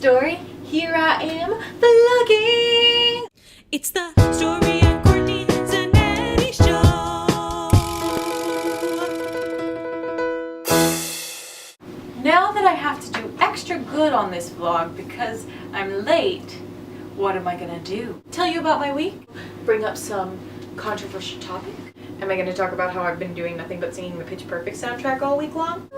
story. Here I am vlogging. It's the Story and Courtney Zanetti show. Now that I have to do extra good on this vlog because I'm late, what am I gonna do? Tell you about my week? Bring up some controversial topic? Am I gonna talk about how I've been doing nothing but singing the Pitch Perfect soundtrack all week long?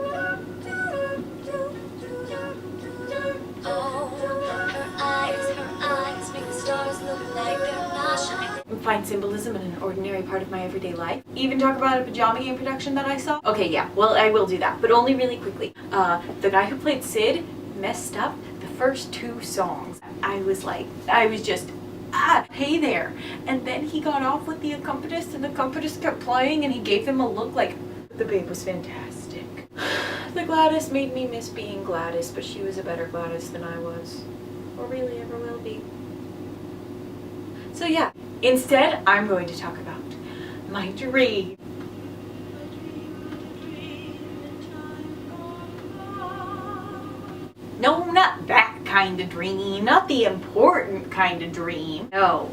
Find symbolism in an ordinary part of my everyday life. Even talk about a pajama game production that I saw. Okay, yeah, well, I will do that, but only really quickly. The guy who played Sid messed up the first two songs. I was just, hey there. And then he got off with the accompanist, and the accompanist kept playing, and he gave him a look like, the babe was fantastic. The Gladys made me miss being Gladys, but she was a better Gladys than I was. Or really ever will be. So yeah, instead, I'm going to talk about my dream. No, not that kind of dream, not the important kind of dream. No,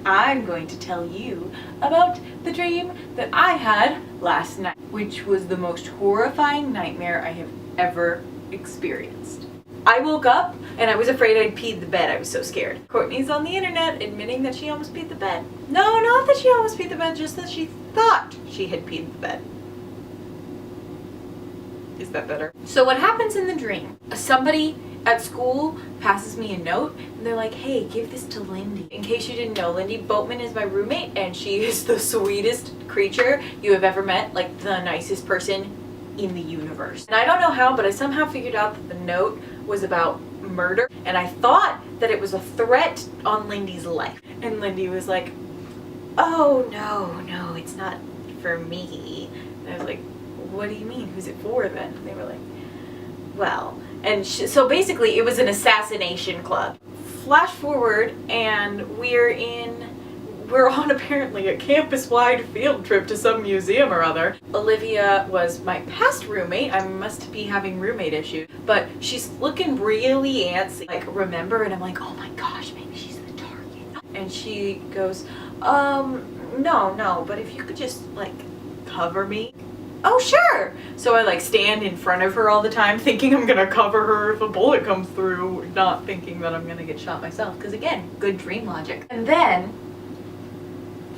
I'm going to tell you about the dream that I had last night, which was the most horrifying nightmare I have ever experienced. I woke up and I was afraid I'd peed the bed. I was so scared. Courtney's on the internet admitting that she almost peed the bed. No, not that she almost peed the bed, just that she thought she had peed the bed. Is that better? So what happens in the dream? Somebody at school passes me a note and they're like, hey, give this to Lindy. In case you didn't know, Lindy Boatman is my roommate and she is the sweetest creature you have ever met, like the nicest person in the universe. And I don't know how, but I somehow figured out that the note was about murder, and I thought that it was a threat on Lindy's life. And Lindy was like, oh no, it's not for me. And I was like, what do you mean? Who's it for then? And they were like, well, and so basically it was an assassination club. Flash forward and we're on apparently a campus-wide field trip to some museum or other. Olivia was my past roommate. I must be having roommate issues, but she's looking really antsy. Like, remember? And I'm like, oh my gosh, maybe she's the target. And she goes, no, but if you could just, like, cover me. Oh, sure. So I, stand in front of her all the time thinking I'm gonna cover her if a bullet comes through, not thinking that I'm gonna get shot myself. Because again, good dream logic. And then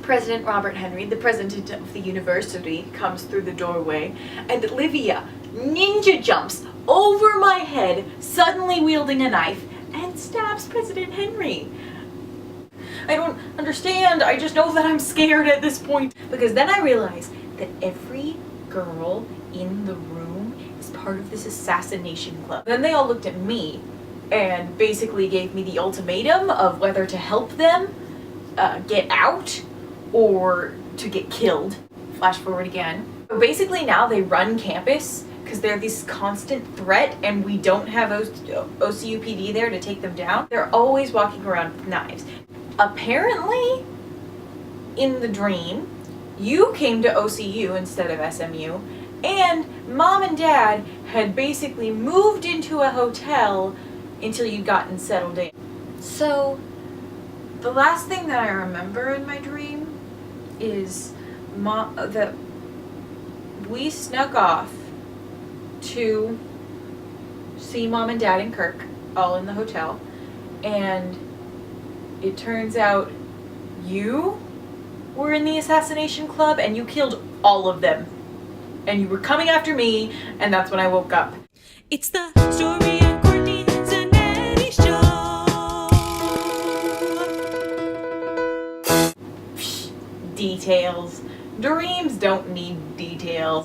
President Robert Henry, the president of the university, comes through the doorway, and Olivia ninja jumps over my head, suddenly wielding a knife, and stabs President Henry. I don't understand. I just know that I'm scared at this point. Because then I realize that every girl in the room is part of this assassination club. Then they all looked at me and basically gave me the ultimatum of whether to help them get out or to get killed. Flash forward again. So basically now they run campus because they're this constant threat and we don't have OCUPD there to take them down. They're always walking around with knives. Apparently, in the dream, you came to OCU instead of SMU, and Mom and Dad had basically moved into a hotel until you'd gotten settled in. So, the last thing that I remember in my dream is that we snuck off to see Mom and Dad and Kirk all in the hotel, and it turns out you were in the assassination club and you killed all of them, and you were coming after me, and that's when I woke up. It's the Story and Courtney Zanetti show. Details. Dreams don't need details.